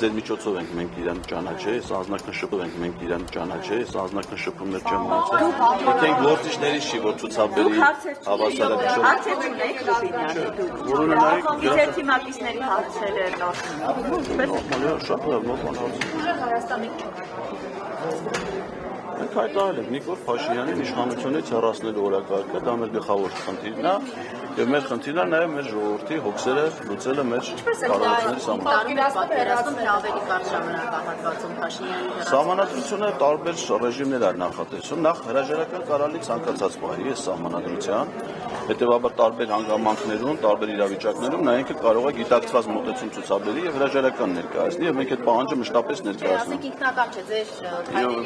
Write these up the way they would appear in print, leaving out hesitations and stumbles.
ձեր միջոցով ենք մենք իրան ճանաչել, անձնակնշփում ենք մենք իրան ճանաչել, անձնակնշփումներ չեմ ունեցել։ Գիտենք գործիչներից չի, որ ցուցաբերի հավասարակշռ։ Հարցեր ունեք Ռուբինյանի։ Ձեր թիմակիցների հարցերը շատ լավ, Մենք հայտարարել ենք Նիկոլ Փաշինյանին իշխանությունից հեռացնելու օրակարգը, դա մեր գլխավոր խնդիրն է, եւ մեր խնդիրն է նաեւ մեր ժողովրդի հոգսերը լուծելը մեր կառավարությունների Սահմանադրությունը տարբեր ռեժիմներ է նախատեսում, նախ հրաժարական կարալի ցանկացած պահի է սահմանադրության, հետեւաբար տարբեր հանգամանքներում, տարբեր իրավիճակներում նա ինքը կարող է գիտակցված մոտեցում ցուցաբերի եւ հրաժարական ներկայացնի եւ մենք այդ պահանջը մշտապես ներկայացնում ենք։ Ինքնական չէ ձեր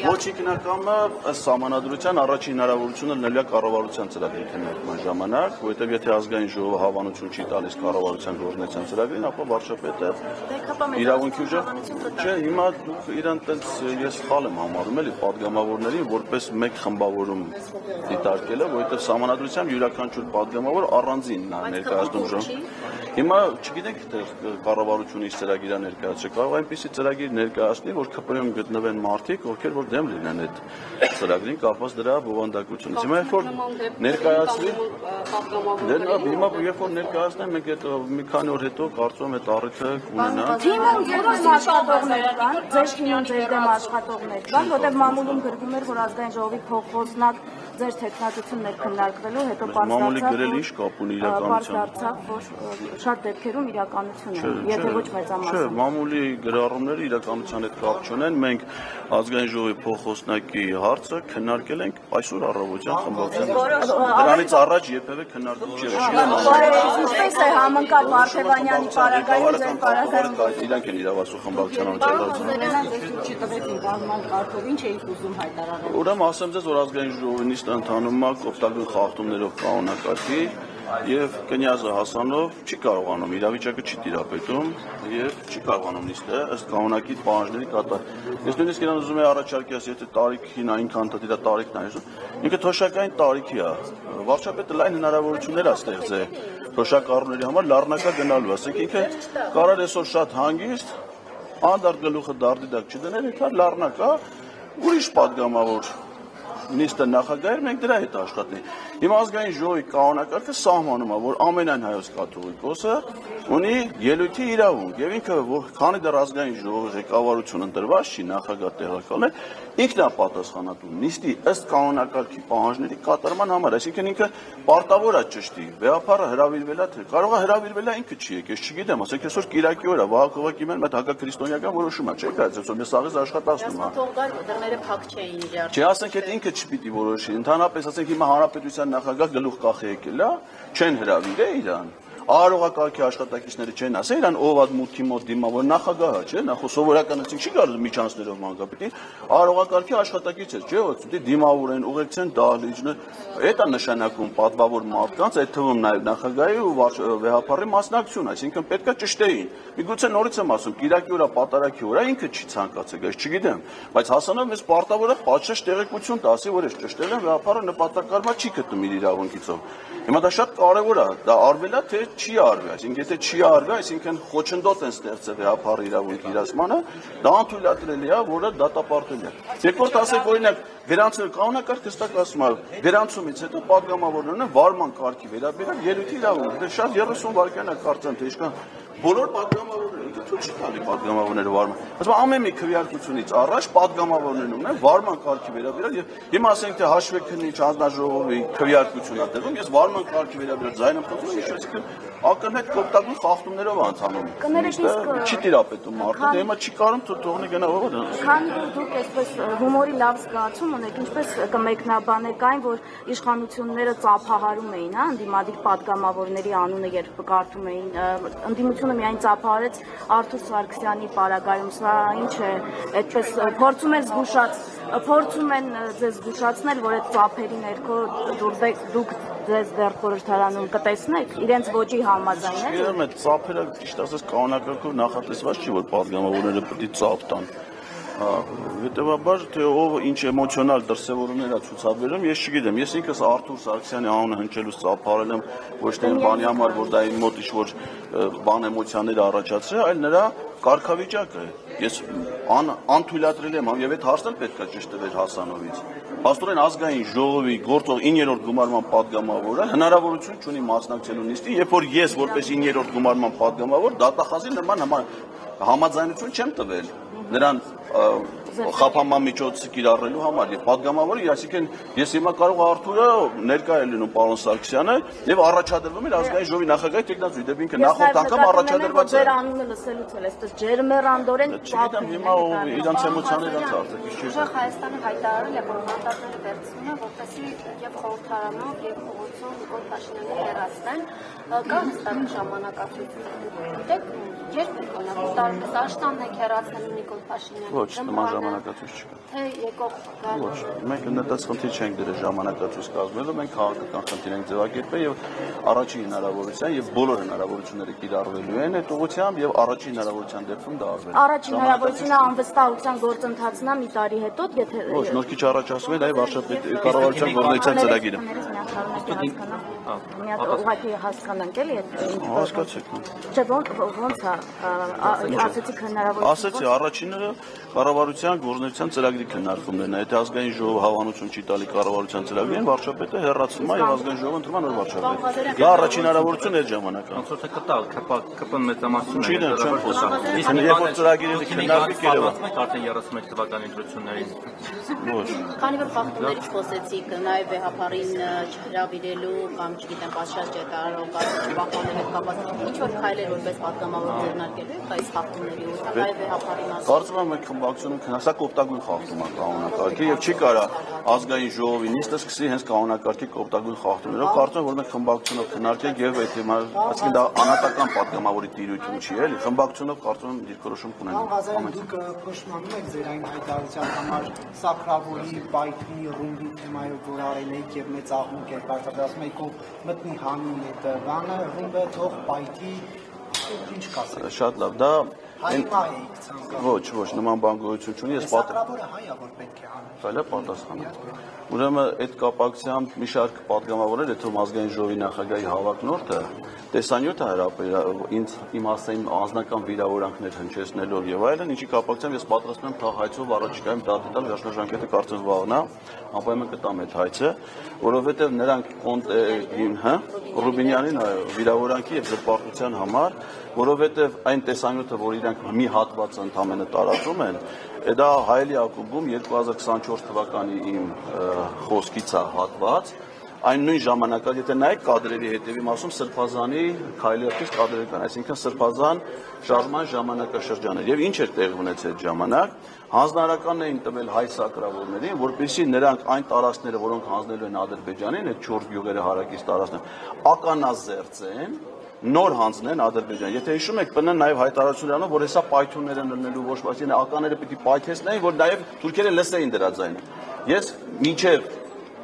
Ոչ ինքնակամը ըստ սահմանադրության առաջին հնարավորությունը լինելու է կառավարության ծրագրի քննարկման ժամանակ, որովհետեւ եթե ազգային ժողովը հավանություն չի տալիս կառավարության գործունեության ծրագրին, ապա վարչապետը իրավունքի ուժը չէ, հիմա դուք իրան տենց ես սխալ եմ համարում էլի падգամավորներին որպես մեկ խմբավորում դիտարկելը, որովհետեւ սահմանադրությամբ յուրաքանչյուր падգամավոր առանձին ներկայացնում ժողով։ Հիմա չգիտենք թե կառավարությունից ծրագիր ներկայացրել, կարող այնպիսի ծրագիր ներկայացնի, որ ԿՊ-ում գտնվեն մարդիկ, ովքեր որ դեմ լինեն այդ ծրագրին կապված դրա բովանդակությունից։ Հիմա երբ որ ներկայացվի, հիմա երբ որ ներկայացնեն, մենք այդ մի քանի օր հետո կարծում եմ այդ առիթը կունենանք։ Թիմում որոշ աշխատողներ կան, ձեր թիմում ձեր դեմ աշխատողներ կան, որտեղ մամուլում գրվում էր, որ ազգային ժողովի փոխխոսնակ ձեր տեխնատություններ քննարկվելու հետո Մամուլի գրել ինչ կապ ունի իրականությամբ։ Որ շատ դեպքերում իրականություն է, եթե ոչ մեծամասն։ Չէ, մամուլի գրառումները իրականության հետ կապ չունեն, մենք ազգային ժողովի փոխխոսնակի հարցը քննարկել ենք այսօր առավոտյան խմբակցության։ Դրանից առաջ երբևէ քննարկում չի եղել։ Ինչպես է համընկալ Վարդևանյանի պարագայում ձեր պարագայում։ Իրանք են իրավասու խմբակցության Ուրեմն ասեմ ձեզ, որ ազգային ժողովի նիստը ընթանում է կոպտագույն խախտումներով կանոնակարգի եւ Կնյազը Հասանով չի կարողանում, իրավիճակը չի տիրապետում եւ չի կարողանում նիստը ըստ կանոնակի պահանջների կատարել։ Ես նույնիսկ իրան ուզում եմ առաջարկել, եթե տարիքին այնքան դիտա տարիքն է, ինքը թոշակային տարիքի է։ Վարչապետը լայն հնարավորություններ է ստեղծել թոշակառուների համար լառնակա գնալու, ասենք ինքը կարող այսօր շատ հանգիստ անդարտ գլուխը դարդի դակ չդնել, ինքը լառնակա ուրիշ падգամավոր նիստը նախագահեր, մենք դրա հետ աշխատենք։ Հիմա ազգային ժողովի կանոնակարգը սահմանում է, որ ամենայն հայոց կաթողիկոսը ունի ելույթի իրավունք եւ ինքը քանի դեռ ազգային ժողովի ղեկավարություն ընտրված չի նախագահ տեղակալել, ինքն է պատասխանատու նիստի ըստ կանոնակարգի պահանջների կատարման համար, այսինքն ինքը պարտավոր է ճշտի, վեհապարը հրավիրվել է, թե կարող է հրավիրվել է ինքը չի եկել, ես չգիտեմ, ասենք այսօր Կիրակի օր է, Վահագ Հովակի մեն այդ հակաքրիստոնեական որոշում է, չէ՞, այսօր ես աղից աշխատացնում եմ։ Դռները փակ չէին իրար։ Չէ, ասենք այդ ինքը չպիտի որոշի, ընդհանրապես ասենք հիմա հանրապետության նախագահ գլուխ կախ եկել է, չեն հրավիրել իրան։ Արարողակարգի աշխատակիցները չեն ասել իրան ով այդ մուտքի մոտ դիմա, որ նախագահը չէ, նախ սովորական ասենք չի կարող միջանցներով մանկապետին, արարողակարգի աշխատակից է, չէ, որ դիմավոր են, ուղեկցեն դահլիճը, այդ է նշանակում պատվավոր մարդկանց, այդ թվում նաև նախագահի ու վեհապարի մասնակցություն, այսինքն պետք է ճշտեին։ Միգուցե նորից եմ ասում, Կիրակի օրը պատարագի օրը ինքը չի ցանկացել, ես չգիտեմ, բայց հասանով մեզ պարտավոր է պատշաճ տեղեկություն տա, ասի, որ ես ճշտել եմ, վեհապարը նպատակարար չի գտնում իր իրավունքիցով։ Հիմա դա շատ կարևոր է, դա արվել է, թե չի արվել, այսինքն եթե չի արվել, այսինքն խոչընդոտ են ստեղծել վեհապարի իրավունքի իրացմանը, դա անթույլատրելի է, որը դատապարտել է։ Երկրորդ ասեք, օրինակ, վերանցել կանոնակարգ հստակ ասում է, վերանցումից հետո падգամավորներն վարման կարգի վերաբերյալ ելույթի իրավունք, դե շատ 30 վայրկյան է կարծեմ, թե ինչքան բոլոր падգամավորները, ինքը ցույց չի տալի падգամավորները վարման։ Ասում ամեն մի քվեարկությունից առաջ падգամավորներն ունեն վարման կարգի վերաբերյալ եւ հիմա ասենք թե հաշվեկնիչ հանձնաժողովի քվեարկությունն է դեպքում, ես վարման կարգի վերաբերյալ ձայնը փոխում եմ, հիշեցիք ակնհայտ կոպտագույն խախտումներով անցանում։ Չի տիրապետում մարդը, դե հիմա չի կարում թողնի գնա ով դա։ Քանի որ դուք այսպես հումորի լավ զգացում ունեք, ինչպես կմեկնաբանեք այն, որ իշխանությունները ծափահարում էին, հա, ընդդիմադիր падգամավորների անունը երբ կարդում էին, ընդդիմությունը միայն ծափահարեց Արթուր Սարգսյանի պարագայում, սա ինչ է, այդպես փորձում են ձեզ զգուշացնել, որ այդ ծափերի ներքո դուք ձեզ դեռ խորհրդարանում կտեսնեք, իրենց ոճի համաձայն է։ Այդ ծափերը ճիշտ ասած կանոնակարգով նախատեսված չի, որ падգամավորները պետք է ծափ տան։ Հետևաբար թե ով ինչ էմոցիոնալ դրսևորումներ է ցուցաբերում, ես չգիտեմ։ Ես ինքս Արթուր Սարգսյանի անունը հնչելուց ծափարել եմ ոչ թե բանի համար, որ դա իմ մոտ ինչ-որ բան էմոցիաներ առաջացրել, այլ նրա կարգավիճակը։ Ես անթույլատրել եմ եւ այդ հարցն էլ պետք է ճիշտ տվեր Հասանովից։ Պաստորեն ազգային ժողովի գործող 9-րդ գումարման падգամավորը հնարավորություն չունի մասնակցելու նիստի, երբ որ ես որպես 9-րդ գումարման падգամավոր դատախազի նման համաձայնություն չեմ տվել նրան խափանման միջոցը կիրառելու համար եւ падգամավորը, այսինքն ես հիմա կարող Արթուրը ներկա է լինում պարոն Սարգսյանը եւ առաջադրվում էր ազգային ժողովի նախագահի տեխնացուի, դեպի ինքը նախորդ անգամ առաջադրված է։ Ձեր անունը լսելուց էլ այսպես ջերմեռանդորեն չգիտեմ հիմա իրանց էմոցիաները իրանց արդյոք ինչ չէ։ Հայաստանը հայտարարել է, որ մանդատները վերցնում է, որպեսզի եւ խորհրդարանով եւ փողոցով Նիկոլ Փաշինյանին հեռացնեն, կա հստակ ժամանակահատվածություն։ Գիտեք, երբ է կոնա Դաշնանն է հեռացնելու Նիկոլ Փաշինյանին։ Ոչ, նման ժամանակացույց չկա։ Թե եկող Ոչ, մենք նետած խնդիր չենք դրել ժամանակացույց կազմելու, մենք քաղաքական խնդիր ենք ձևակերպել եւ առաջին հնարավորության եւ բոլոր հնարավորությունները կիրառվելու են այդ ուղղությամբ եւ առաջին հնարավորության դեպքում դա արվել։ Առաջին հնարավորությունը անվստահության գործընթացն է մի տարի հետո, եթե Ոչ, նոր քիչ առաջ ասում են, այ վարչապետ կառավարության գործնական ծրագիրը։ Մի հատ ուղղակի հասկանանք էլի այդ Հասկացեք։ Չէ, ոնց է, ասեցիք հնարավոր։ Ասեցի, առաջինը կառավարության գործնական ծրագրի քննարկումներն է, եթե ազգային ժողովը հավանություն չի տալի կառավարության ծրագրին, վարչապետը հեռացնում է եւ ազգային ժողովը ընտրում է նոր վարչապետ։ Դա առաջին հնարավորությունն է ժամանակը։ Ոնց որ կտալ, ԿՊ-ն մեծամասնություն Չգիտեմ, չեմ խոսում։ Իսկ երբ որ ծրագիրը քննարկվի կերևա։ արդեն 31 թվականի ընտրություններին։ Ոչ։ Քանի որ խախտումներից խոսեցիք, նաև վեհապարին չհրավիրելու կամ չգիտեմ, պատշաճ ճետարարող պահպանել եք կապված, ինչ որ քայլեր որպես պատգամավոր ձեռնարկելու եք այս խախտումների ու նաև վեհապարի մասին։ Կարծում եմ մենք խմբակցությունում քննարկsak օգտագույն խախտում է կանոնակարգի եւ չի կարա ազգային ժողովի նիստը սկսի հենց կանոնակարգի օգտագույն խախտումներով։ Կարծում եմ որ մենք խմբակցությունով քննարկենք եւ այդ հիմա այսինքն դա անհատական պատգամավորի տիրույթում չի էլի։ Խմբակցությունով կարծում եմ դիրքորոշում կունենանք։ Դուք փոշմանում եք ձեր այն հայտարարության համար Սակրավորի, Բայթի, Ռումբի թեմայով որ արել եք եւ մեծ աղմուկ եք արտադրում եք ով մտնի հանի հետ բանը Ռումբը թող Բայթի ինչ կասեք։ Շատ լավ, դա Հայմա եք ցանկանում։ Ոչ, նման բան գոյություն չունի, ես Սակրավորը հայա որ պետք է անի։ Այլ է պատասխանը։ Ուրեմն այդ կապակցությամբ մի շարք պատգամավորներ, եթե ազգային ժողովի նախագահի հավակնորդը տեսանյութը ինձ իմ ասային անձնական վիրավորանքներ հնչեցնելով եւ այլն, ինչի կապակցությամբ ես պատրաստվում եմ թաղայցով առաջիկայում դատել վերջնաժամկետը կարծես վաղնա, անպայման կտամ այդ հայցը, որովհետեւ նրանք Ռուբինյանին վիրավորանքի եւ զրպարտության համար, որովհետեւ այն տեսանյութը, որ իրանք մի հատվածը ընդամենը տարածում են, դա հայելի ակումբում 2024 թվականի իմ խոսքից է հատված, այն նույն ժամանակա, եթե նայեք կադրերի հետևի մասում Սրբազանի քայլերից կադրեր կան, այսինքն Սրբազան շարժման ժամանակաշրջանը եւ ինչ էր տեղի ունեցել այդ ժամանակ, հանձնարարականն էին տվել հայ սակրավորներին, որպեսզի նրանք այն տարածքները, որոնք հանձնելու են Ադրբեջանին, այդ 4 գյուղերը հարակից տարածքներ, ականազերծեն նոր հանձնեն Ադրբեջան։ Եթե հիշում եք, ՊՆ-ն նաև հայտարարություն անով, որ հեսա պայթյունները լնելու ոչ բացի ականները պիտի պայթեցնեին, որ նաև թուրքերը լսեին դրա ձայնը։ Ես մինչև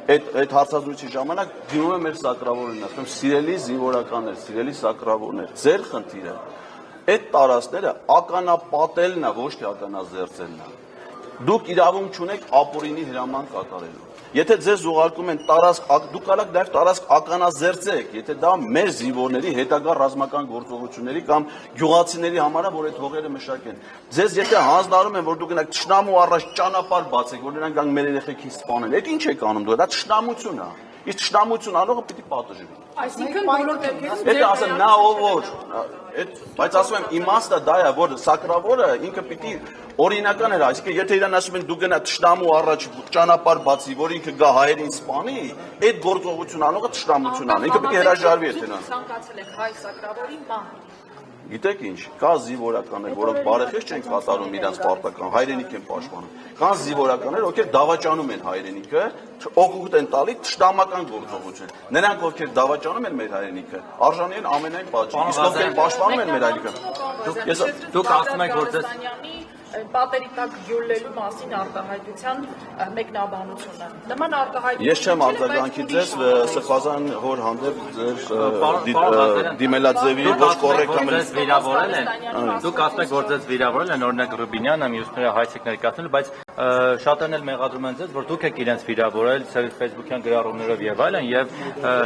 այդ հարցազրույցի ժամանակ դիմում եմ մեր սակրավորներին, ասում եմ՝ սիրելի զինվորականներ, սիրելի սակրավորներ, ձեր խնդիրը այդ տարածքները ականապատելն է, ոչ թե ականազերծելն է։ Դուք իրավունք չունեք ապօրինի հրաման կատարելու։ Եթե ձեզ ուղարկում են տարածք, դուք կարող եք նաև տարածք ականազերծեք, եթե դա մեր զինվորների հետագա ռազմական գործողությունների կամ գյուղացիների համար է, որ այդ հողերը մշակեն։ Ձեզ եթե հանձնարարում են, որ դուք գնաք թշնամու առաջ ճանապարհ բացեք, որ նրանք գան մեր երեխեքին սպանեն, այդ ինչ եք անում դուք, դա թշնամություն է։ Իսկ թշնամություն անողը պիտի պատժվի։ Այսինքն բոլոր դեպքերում Դա ասեմ նա ով որ բայց ասում եմ իմաստը դա է որ սակրավորը ինքը պիտի օրինական էր այսինքն եթե իրան ասում են դու գնա թշնամու առաջ ճանապարհ բացի որ ինքը գա հայերին սպանի այդ գործողություն անողը թշնամություն անի ինքը պիտի հրաժարվի եթե նա ցանկացել եք հայ սակրավորին բան Գիտեք ինչ, կա զինվորականներ, որոնք բարեխիղճ չեն կատարում իրենց պարտական, հայրենիք են պաշտպանում։ Կան զինվորականներ, ովքեր դավաճանում են հայրենիքը, օգուտ են տալի թշնամական գործողություն։ Նրանք ովքեր դավաճանում են մեր հայրենիքը, արժանի են ամենայն պատժի։ Իսկ ովքեր պաշտպանում են մեր հայրենիքը։ Դուք ասում եք, որ պատերի տակ յոլելու մասին արտահայտության մեկնաբանությունը։ Նման արտահայտություն Ես չեմ արձագանքի ձեզ սխազան հոր հանդեպ ձեր դիմելաձևի ոչ կոռեկտ Ձեզ վիրավորել են, դուք ասում եք, որ ձեզ վիրավորել են, օրինակ Ռուբինյանը, մյուսները հայց եք ներկայացնել, բայց շատերն էլ մեղադրում են ձեզ, որ դուք եք իրենց վիրավորել Facebook-յան գրառումներով եւ այլն, եւ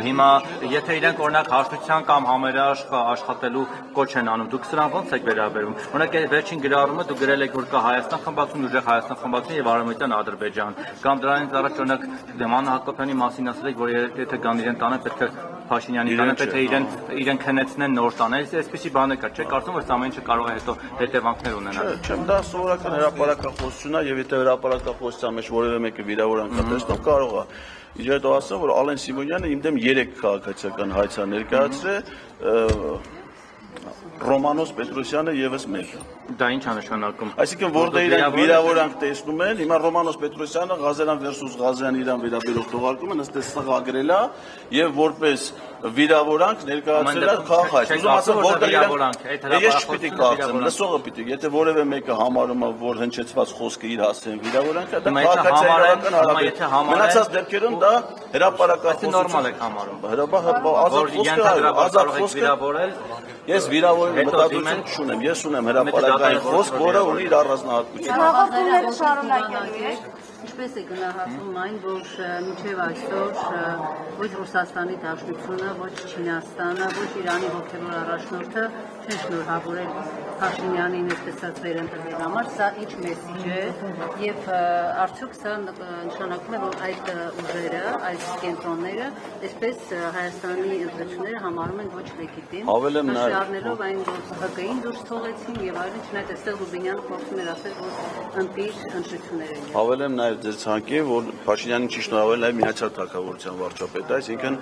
հիմա եթե իրենք օրինակ հաշտության կամ համերաշխ աշխատելու կոչ են անում, դուք սրան ո՞նց եք վերաբերում։ Օրինակ վերջին գրառումը դուք գրել եք, որ կա Հայաստան խմբակցություն, ուժեղ Հայաստան խմբակցություն եւ Արևմտյան Ադրբեջան, կամ դրանից առաջ օրինակ Դեման Հակոբյանի մասին ասել եք, որ եթե գան իրեն տանը պետք է Փաշինյանի տանը պետք է իրեն քնեցնեն նոր տանը, այսպեսի բան է կա, չէ՞, կարծում որ ամեն ինչը կարող է հետո հետևանքներ ունենալ։ Չեմ դա սովորական հրապարակախոսություն է եւ եթե հրապարակախոսության մեջ որևէ մեկը վիրավորանք տեսնով կարող է իջээд ասել որ Ալեն Սիմոնյանը իմ դեմ 3 քաղաքացիական հայց է ներկայացրել Ռոմանոս Պետրոսյանը եւս մեկը։ Դա ինչ է նշանակում։ Այսինքն որտեղ իրենք վիրավորանք տեսնում են, հիմա Ռոմանոս Պետրոսյանը Ղազարյան versus Ղազարյան իրան վերաբերող թողարկումը նստեց սղագրել է եւ որպես վիրավորանք ներկայացրել է քաղաքայց։ Ուզում ասեմ որտեղ իրենք ես չպիտի կարծեմ, լսողը պիտի, եթե որևէ մեկը համարում է որ հնչեցված խոսքը իր հասցեն վիրավորանք է, դա քաղաքացիական հարաբերություն։ Մնացած դեպքերում դա հրապարակախոսություն նորմալ է համարում։ Ազատ խոսքը Ես վիրավորել մտադրություն չունեմ, ես ունեմ հրապարակային խոսք, որը ունի իր առանձնահատկությունը։ Հաղորդումները շարունակելու եք։ Ինչպես է գնահատում այն, որ մինչև այսօր ոչ Ռուսաստանի Դաշնությունը, ոչ Չինաստանը, ոչ Իրանի հոգևոր առաջնորդը չեն շնորհավորել Փաշինյանին այսպես վերընտրել համար, սա ինչ մեսիջ է եւ արդյոք սա նշանակում է, որ այդ ուժերը, այդ կենտրոնները, այսպես Հայաստանի ընտրությունները համարում են ոչ լեգիտիմ, շարունակելով այն, որ ՀԿ-ին դուրս թողեցին եւ այլն, չնայած այստեղ Ռուբինյանը փոխում էր ասել, որ ընտիր ընտրություններ են։ Հավելեմ նաեւ ձեր ցանկի, որ Փաշինյանին չի շնորհավորել նաեւ Միացյալ Թագավորության վարչապետը, այսինքն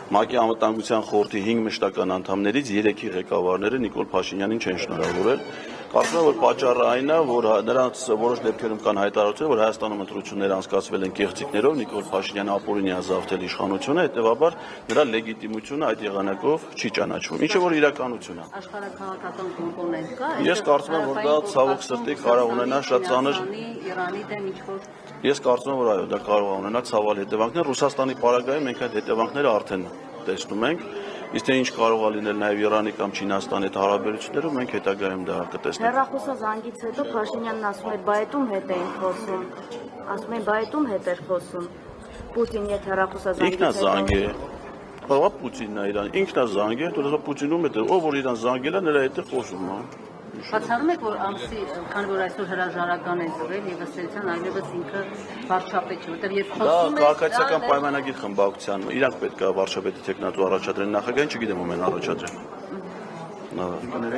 ՄԱԿ-ի անվտանգության խորհրդի 5 մշտական անդամներից 3-ի ղեկավարները Նիկոլ Փաշինյանին չեն շնորհավորել։ Կարծում եմ, որ պատճառը այն է, որ նրանց որոշ դեպքերում կան հայտարարություններ, որ Հայաստանում ընտրություններ անցկացվել են կեղծիքներով, Նիկոլ Փաշինյանը ապօրինի ազատվել իշխանությունը, հետեւաբար նրա լեգիտիմությունը այդ եղանակով չի ճանաչվում, ինչը որ իրականություն է։ Աշխարհաքաղաքական կոմպոնենտ կա։ Ես կարծում եմ, որ դա ցավոք սրտի կարող ունենա շատ ծանր Իրանի դեմ ինչ-որ Ես կարծում եմ, որ այո, դա կարող է ունենալ ցավալի հետևանքներ։ Ռուսաստանի պարագայում մենք այդ հետևանքները արդեն տեսնում ենք։ Իսկ թե ինչ կարող է լինել նաև Իրանի կամ Չինաստանի հետ հարաբերություններում, մենք հետագայում դա կտեսնենք։ Հեռախոսազանգից հետո Փաշինյանն ասում է բայետում հետ էին խոսում։ Ասում են բայետում հետ էր խոսում։ Պուտինի հետ հեռախոսազանգից հետո զանգե։ Բավա Պուտինն է Իրան, ինքն է զանգել, դու Պուտինում հետ, ով որ Իրան զանգել է, նրա հետ է խոսում, հա։ Բացառում եք, որ ամսի, քանի որ այսօր հրաժարական են տվել եւ ըստեյության այլևս ինքը վարչապետ չէ, որտեղ երբ խոսում է քաղաքացիական պայմանագիր խմբակցության, իրանք պետք է վարչապետի տեխնատու առաջադրեն նախագահին, չգիտեմ ում են առաջադրել։